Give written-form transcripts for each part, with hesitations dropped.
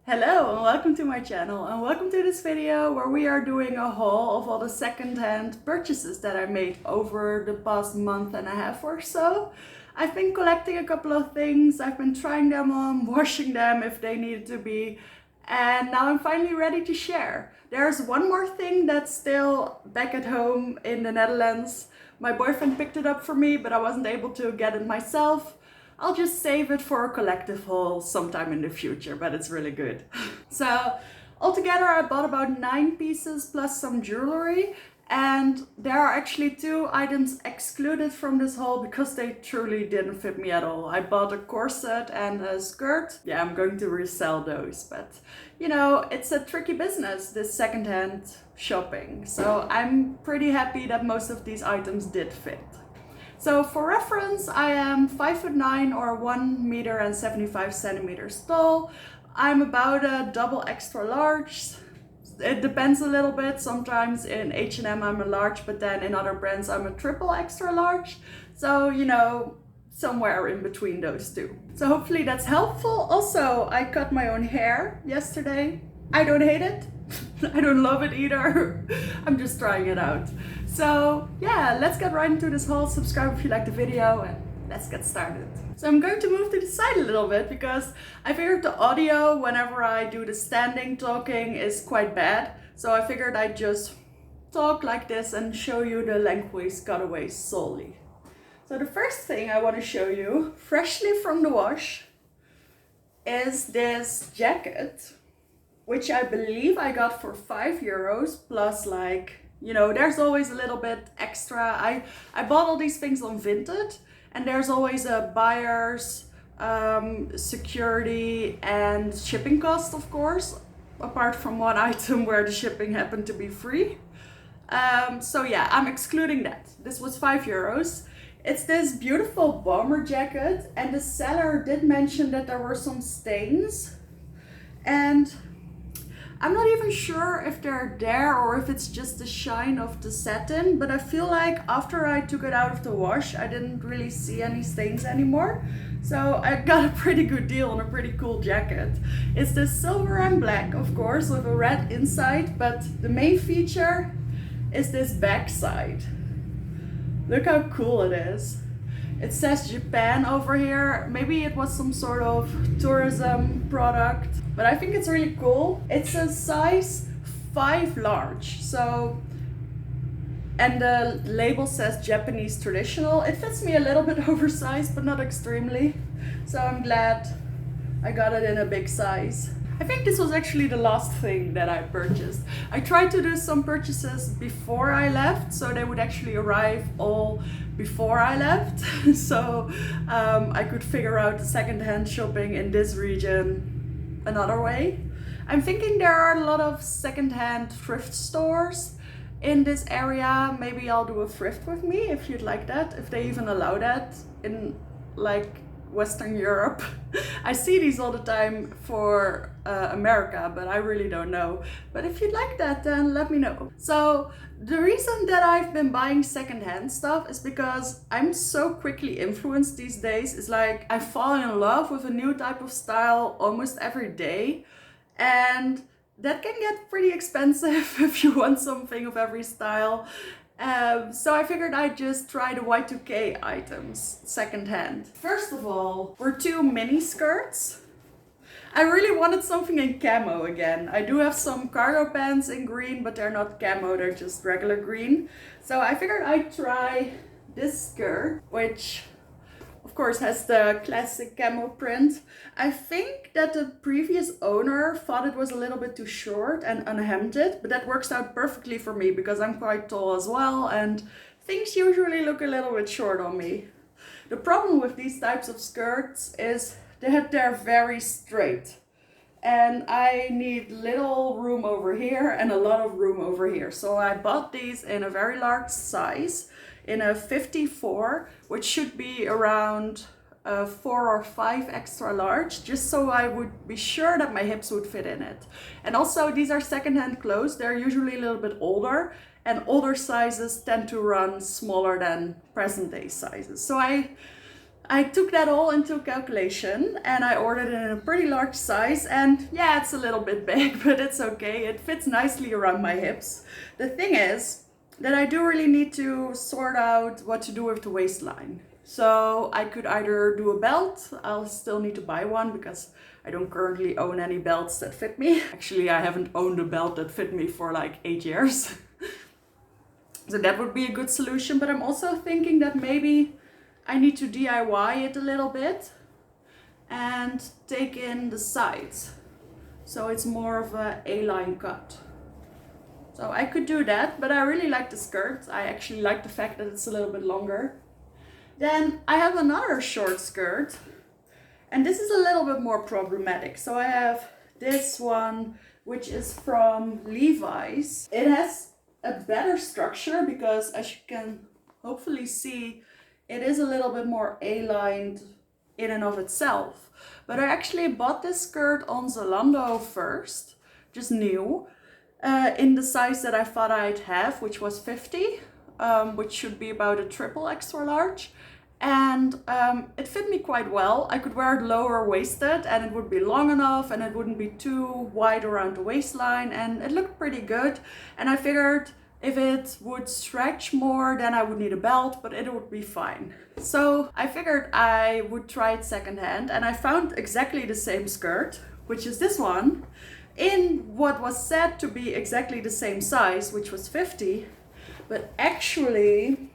Hello and welcome to my channel, and welcome to this video where we are doing a haul of all the second-hand purchases that I made over the past month and a half or so. I've been collecting a couple of things, I've been trying them on, washing them if they needed to be, and now I'm finally ready to share. There's one more thing that's still back at home in the Netherlands. My boyfriend picked it up for me, but I wasn't able to get it myself. I'll just save it for a collective haul sometime in the future, but it's really good. So altogether I bought about 9 pieces plus some jewelry, and there are actually 2 items excluded from this haul because they truly didn't fit me at all. I bought a corset and a skirt. Yeah, I'm going to resell those, but you know, it's a tricky business, this secondhand shopping. So I'm pretty happy that most of these items did fit. So for reference, I am 5'9" or 1 m and 75 cm tall. I'm about a double extra large. It depends a little bit. Sometimes in H&M I'm a large, but then in other brands I'm a triple extra large. So, you know, somewhere in between those two. So hopefully that's helpful. Also, I cut my own hair yesterday. I don't hate it. I don't love it either. I'm just trying it out. So yeah, let's get right into this haul. Subscribe if you like the video and let's get started. So I'm going to move to the side a little bit because I figured the audio whenever I do the standing talking is quite bad. So I figured I'd just talk like this and show you the lengthways cutaways solely. So the first thing I want to show you, freshly from the wash, is this jacket, which I believe I got for €5 plus, like, you know, there's always a little bit extra. I bought all these things on Vinted, and there's always a buyer's security and shipping cost, of course, apart from one item where the shipping happened to be free. So yeah, I'm excluding that. This was €5. It's this beautiful bomber jacket, and the seller did mention that there were some stains, and I'm not even sure if they're there or if it's just the shine of the satin, but I feel like after I took it out of the wash, I didn't really see any stains anymore. So I got a pretty good deal on a pretty cool jacket. It's this silver and black, of course, with a red inside, but the main feature is this back side. Look how cool it is. It says Japan over here. Maybe it was some sort of tourism product, but I think it's really cool. It's a size 5 large. So, and the label says Japanese traditional. It fits me a little bit oversized, but not extremely. So I'm glad I got it in a big size. I think this was actually the last thing that I purchased. I tried to do some purchases before I left, so they would actually arrive all before I left. So I could figure out the secondhand shopping in this region another way. I'm thinking there are a lot of secondhand thrift stores in this area. Maybe I'll do a thrift with me if you'd like that, if they even allow that in like Western Europe. I see these all the time for America, but I really don't know. But if you'd like that, then let me know. So the reason that I've been buying secondhand stuff is because I'm so quickly influenced these days. It's like I fall in love with a new type of style almost every day, and that can get pretty expensive if you want something of every style. So I figured I'd just try the Y2K items secondhand. First of all, were 2 mini skirts. I really wanted something in camo again. I do have some cargo pants in green, but they're not camo, they're just regular green. So I figured I'd try this skirt, which of course has the classic camo print. I think that the previous owner thought it was a little bit too short and unhemmed it, but that works out perfectly for me because I'm quite tall as well, and things usually look a little bit short on me. The problem with these types of skirts is that they're very straight, and I need little room over here and a lot of room over here. So I bought these in a very large size, in a 54, which should be around 4 or 5 extra large, just so I would be sure that my hips would fit in it. And also, these are secondhand clothes. They're usually a little bit older, and older sizes tend to run smaller than present day sizes. So I took that all into calculation and I ordered it in a pretty large size, and yeah, it's a little bit big, but it's okay. It fits nicely around my hips. The thing is that I do really need to sort out what to do with the waistline. So I could either do a belt. I'll still need to buy one because I don't currently own any belts that fit me. Actually, I haven't owned a belt that fit me for like 8 years. So that would be a good solution, but I'm also thinking that maybe I need to DIY it a little bit and take in the sides. So it's more of a A-line cut. So I could do that, but I really like the skirt. I actually like the fact that it's a little bit longer. Then I have another short skirt, and this is a little bit more problematic. So I have this one, which is from Levi's. It has a better structure because, as you can hopefully see, it is a little bit more A-lined in and of itself. But I actually bought this skirt on Zalando first, just new, in the size that I thought I'd have, which was 50, which should be about a triple extra large. And it fit me quite well. I could wear it lower waisted and it would be long enough and it wouldn't be too wide around the waistline, and it looked pretty good. And I figured if it would stretch more, then I would need a belt, but it would be fine. So I figured I would try it secondhand, and I found exactly the same skirt, which is this one, in what was said to be exactly the same size, which was 50, but actually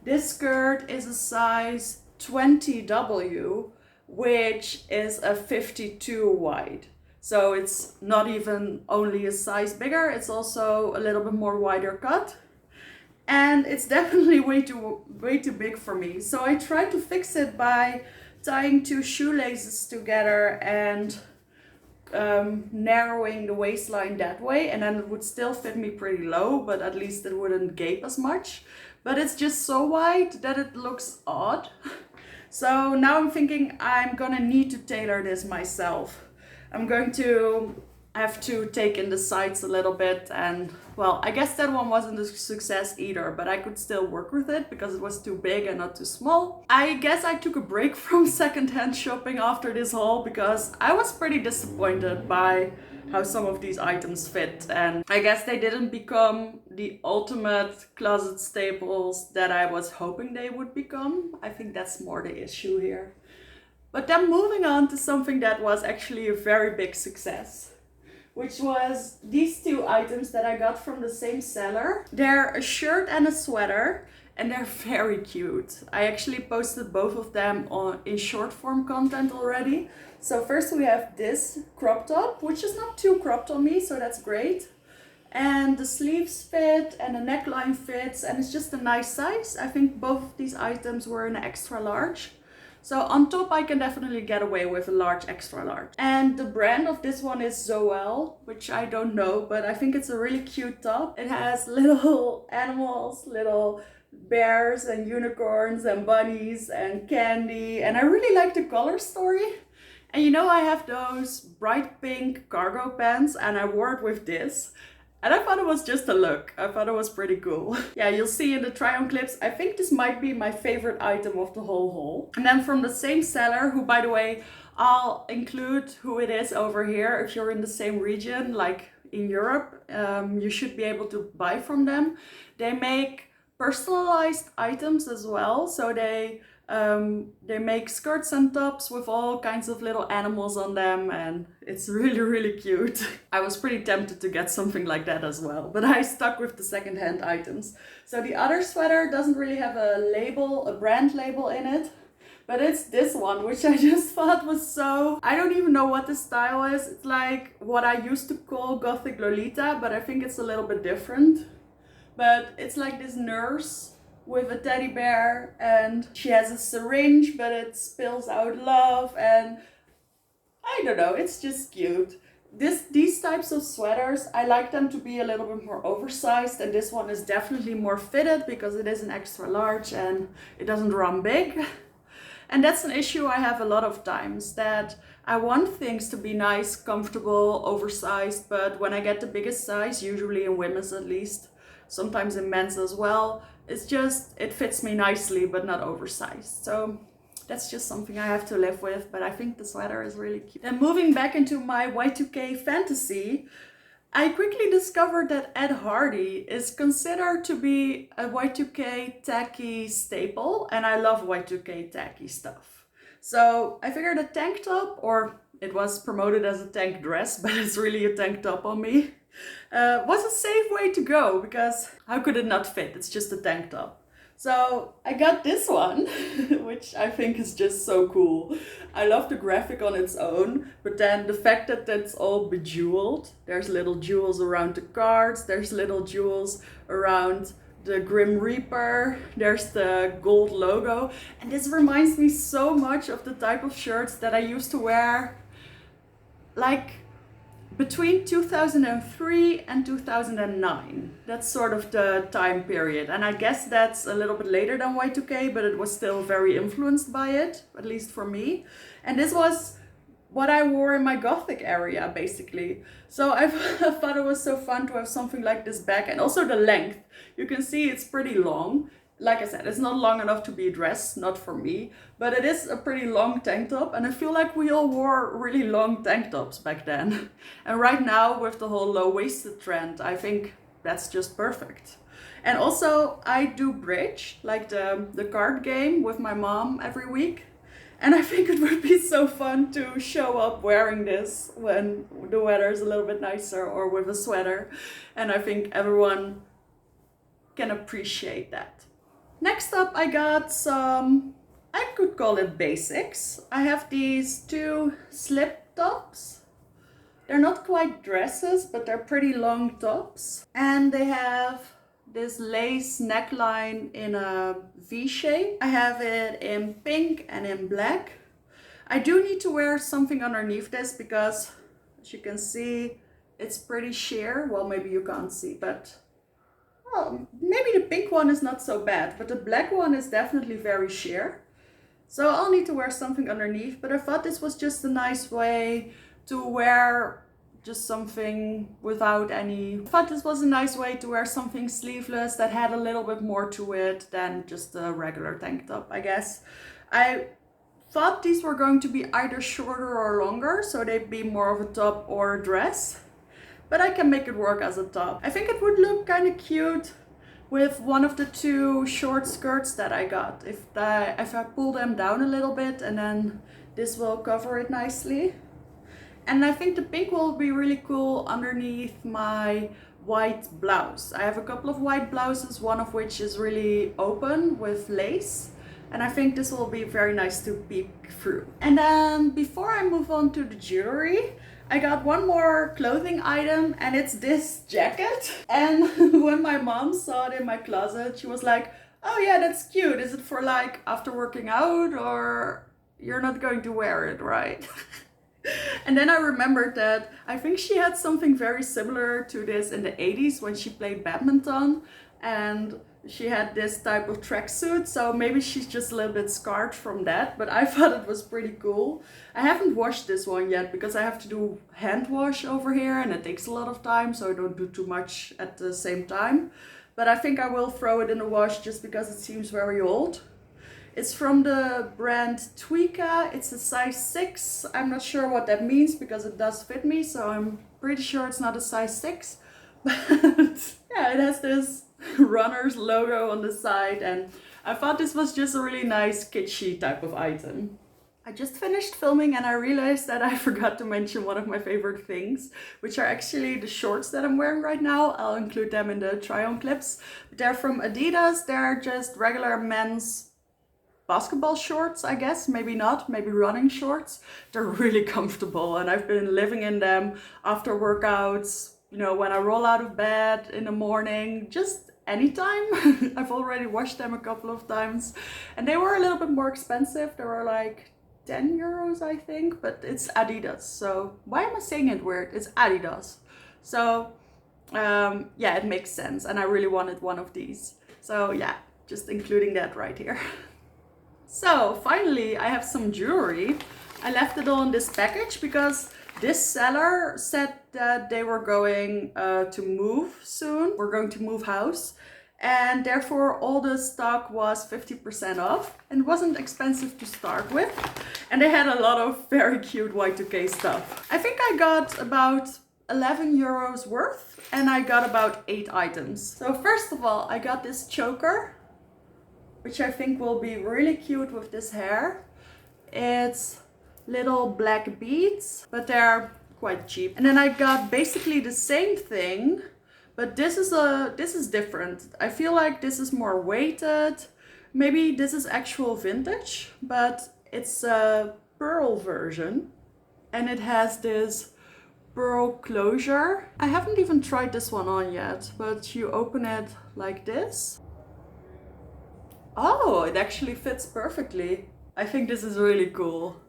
this skirt is a size 20W, which is a 52 wide. So it's not even only a size bigger, it's also a little bit more wider cut. And it's definitely way too big for me. So I tried to fix it by tying 2 shoelaces together and narrowing the waistline that way, and then it would still fit me pretty low, but at least it wouldn't gape as much. But it's just so wide that it looks odd. So now I'm thinking I'm gonna need to tailor this myself. I'm going to have to take in the sides a little bit, and well, I guess that one wasn't a success either, but I could still work with it because it was too big and not too small. I guess I took a break from secondhand shopping after this haul because I was pretty disappointed by how some of these items fit, and I guess they didn't become the ultimate closet staples that I was hoping they would become. I think that's more the issue here. But then moving on to something that was actually a very big success, which was these 2 items that I got from the same seller. They're a shirt and a sweater, and they're very cute. I actually posted both of them in short form content already. So first we have this crop top, which is not too cropped on me, so that's great. And the sleeves fit and the neckline fits, and it's just a nice size. I think both of these items were an extra large. So on top I can definitely get away with a large extra large. And the brand of this one is Zoel, which I don't know, but I think it's a really cute top. It has little animals, little bears and unicorns and bunnies and candy, and I really like the color story. And you know, I have those bright pink cargo pants and I wore it with this. And I thought it was just a look. I thought it was pretty cool. Yeah, you'll see in the try-on clips, I think this might be my favorite item of the whole haul. And then from the same seller, who by the way, I'll include who it is over here. If you're in the same region, like in Europe, you should be able to buy from them. They make personalized items as well. So they make skirts and tops with all kinds of little animals on them, and it's really, really cute. I was pretty tempted to get something like that as well, but I stuck with the secondhand items. So the other sweater doesn't really have a label, a brand label in it, but it's this one, which I just thought was so... I don't even know what the style is. It's like what I used to call Gothic Lolita, but I think it's a little bit different. But it's like this nurse with a teddy bear, and she has a syringe, but it spills out love, and I don't know, it's just cute. These types of sweaters, I like them to be a little bit more oversized, and this one is definitely more fitted because it is an extra large and it doesn't run big. And that's an issue I have a lot of times, that I want things to be nice, comfortable, oversized, but when I get the biggest size, usually in women's at least, sometimes in men's as well, it's just, it fits me nicely, but not oversized. So That's just something I have to live with, but I think the sweater is really cute. And moving back into my Y2K fantasy, I quickly discovered that Ed Hardy is considered to be a Y2K tacky staple, and I love Y2K tacky stuff. So I figured a tank top, or it was promoted as a tank dress, but it's really a tank top on me, was a safe way to go, because how could it not fit? It's just a tank top. So I got this one, which I think is just so cool. I love the graphic on its own, but then the fact that it's all bejeweled. There's little jewels around the cards, there's little jewels around the Grim Reaper, there's the gold logo. And this reminds me so much of the type of shirts that I used to wear like between 2003 and 2009. That's sort of the time period. And I guess that's a little bit later than Y2K, but it was still very influenced by it, at least for me. And this was what I wore in my gothic area, basically. So I thought it was so fun to have something like this back. And also the length. You can see it's pretty long. Like I said, it's not long enough to be a dress, not for me, but it is a pretty long tank top, and I feel like we all wore really long tank tops back then. And right now, with the whole low-waisted trend, I think that's just perfect. And also, I do bridge, like the card game with my mom every week. And I think it would be so fun to show up wearing this when the weather is a little bit nicer, or with a sweater. And I think everyone can appreciate that. Next up, I got some, I could call it basics. I have these two slip tops. They're not quite dresses, but they're pretty long tops. And they have this lace neckline in a V shape. I have it in pink and in black. I do need to wear something underneath this because, as you can see, it's pretty sheer. Well, maybe you can't see, but well, maybe the pink one is not so bad, but the black one is definitely very sheer. So I'll need to wear something underneath, but I thought this was just a nice way to wear just something without any... I thought this was a nice way to wear something sleeveless that had a little bit more to it than just a regular tank top, I guess. I thought these were going to be either shorter or longer, so they'd be more of a top or a dress. But I can make it work as a top. I think it would look kind of cute with one of the two short skirts that I got. If I pull them down a little bit, and then this will cover it nicely. And I think the pink will be really cool underneath my white blouse. I have a couple of white blouses, one of which is really open with lace. And I think this will be very nice to peek through. And then before I move on to the jewelry, I got one more clothing item, and it's this jacket. And when my mom saw it in my closet, she was like, oh yeah, that's cute. Is it for like after working out, or you're not going to wear it, right? And then I remembered that I think she had something very similar to this in the 80s when she played badminton, and she had this type of tracksuit, so maybe she's just a little bit scarred from that, but I thought it was pretty cool. I haven't washed this one yet because I have to do hand wash over here, and it takes a lot of time, so I don't do too much at the same time. But I think I will throw it in the wash just because it seems very old. It's from the brand Tweeka. It's a size 6. I'm not sure what that means because it does fit me, so I'm pretty sure it's not a size 6. But yeah, it has this runner's logo on the side, and I thought this was just a really nice kitschy type of item. I just finished filming and I realized that I forgot to mention one of my favorite things, which are actually the shorts that I'm wearing right now. I'll include them in the try-on clips. They're from Adidas. They're just regular men's basketball shorts, I guess. Maybe not, maybe running shorts. They're really comfortable, and I've been living in them after workouts, you know, when I roll out of bed in the morning, just anytime. I've already washed them a couple of times, and they were a little bit more expensive. They were like 10 euros, I think, but it's Adidas. So why am I saying it weird? It's Adidas. So yeah, it makes sense, and I really wanted one of these. So yeah, just including that right here. So finally, I have some jewelry. I left it all in this package because this seller said that they were going to move soon. We're going to move house. and therefore all the stock was 50% off and wasn't expensive to start with. And they had a lot of very cute Y2K stuff. I think I got about 11 euros worth and I got about 8 items. So first of all, I got this choker, which I think will be really cute with this hair. It's little black beads, but they're quite cheap. And then I got basically the same thing, but this is different. I feel like this is more weighted. Maybe this is actual vintage, but it's a pearl version and it has this pearl closure. I haven't even tried this one on yet, but you open it like this. Oh, it actually fits perfectly. I think this is really cool.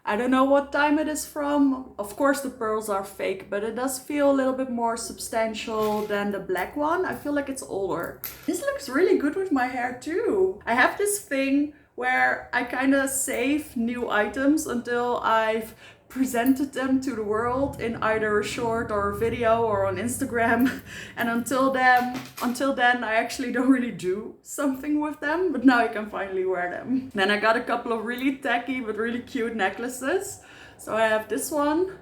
I don't know what time it is from. Of course the pearls are fake, but it does feel a little bit more substantial than the black one. I feel like it's older. This looks really good with my hair too. I have this thing where I kind of save new items until I've presented them to the world in either a short or a video or on Instagram. And until then I actually don't really do something with them, but now I can finally wear them. Then I got a couple of really tacky but really cute necklaces. So I have this one,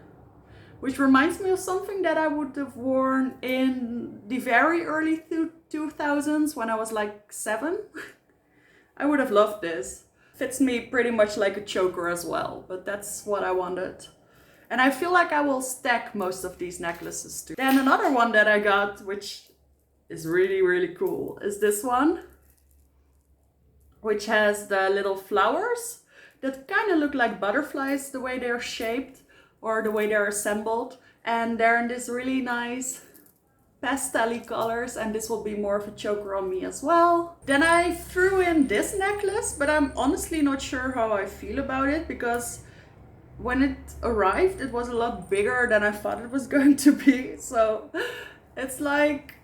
which reminds me of something that I would have worn in the very early 2000s when I was like 7. I would have loved this. Fits me pretty much like a choker as well, but that's what I wanted. And I feel like I will stack most of these necklaces too. Then another one that I got, which is really, really cool, is this one, which has the little flowers that kind of look like butterflies, the way they're shaped or the way they're assembled. And they're in this really nice pastel-y colors, and this will be more of a choker on me as well. Then I threw in this necklace, but I'm honestly not sure how I feel about it, because when it arrived it was a lot bigger than I thought it was going to be. So it's like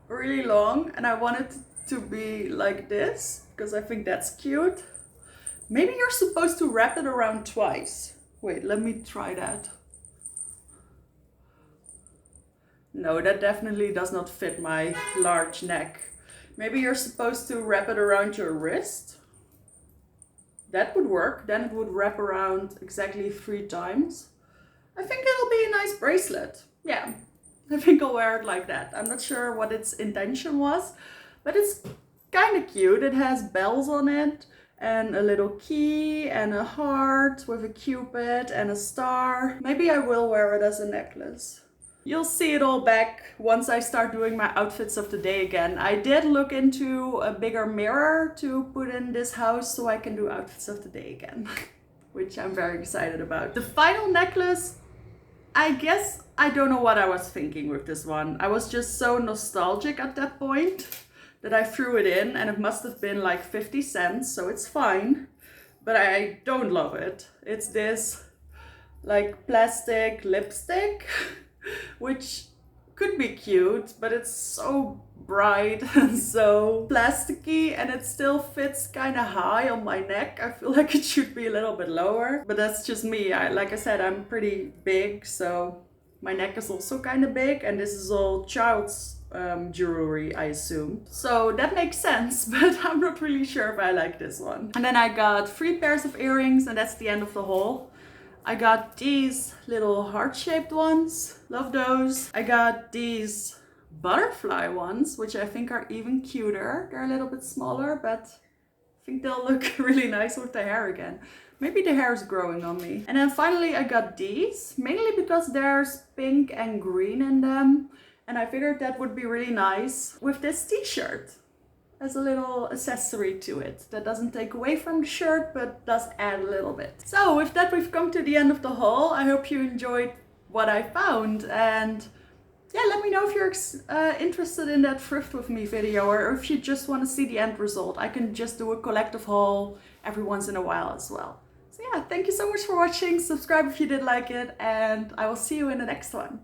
really long and I want it to be like this because I think that's cute. Maybe you're supposed to wrap it around twice. Wait, let me try that. No, that definitely does not fit my large neck. Maybe you're supposed to wrap it around your wrist. That would work. Then it would wrap around exactly 3 times. I think it'll be a nice bracelet. Yeah, I think I'll wear it like that. I'm not sure what its intention was, but it's kind of cute. It has bells on it and a little key and a heart with a cupid and a star. Maybe I will wear it as a necklace. You'll see it all back once I start doing my outfits of the day again. I did look into a bigger mirror to put in this house so I can do outfits of the day again, which I'm very excited about. The final necklace, I guess I don't know what I was thinking with this one. I was just so nostalgic at that point that I threw it in, and it must have been like 50 cents, so it's fine. But I don't love it. It's this like plastic lipstick, which could be cute, but it's so bright and so plasticky, and it still fits kind of high on my neck. I feel like it should be a little bit lower, but that's just me. Like I said, I'm pretty big, so my neck is also kind of big, and this is all child's jewelry, I assume. So that makes sense, but I'm not really sure if I like this one. And then I got 3 pairs of earrings, and that's the end of the haul. I got these little heart-shaped ones, love those. I got these butterfly ones, which I think are even cuter. They're a little bit smaller, but I think they'll look really nice with the hair again. Maybe the hair is growing on me. And then finally I got these, mainly because there's pink and green in them. And I figured that would be really nice with this t-shirt as a little accessory to it that doesn't take away from the shirt but does add a little bit. So with that, we've come to the end of the haul. I hope you enjoyed what I found, and yeah, let me know if you're interested in that thrift with me video, or if you just want to see the end result. I can just do a collective haul every once in a while as well. So yeah, thank you so much for watching. Subscribe if you did like it, and I will see you in the next one.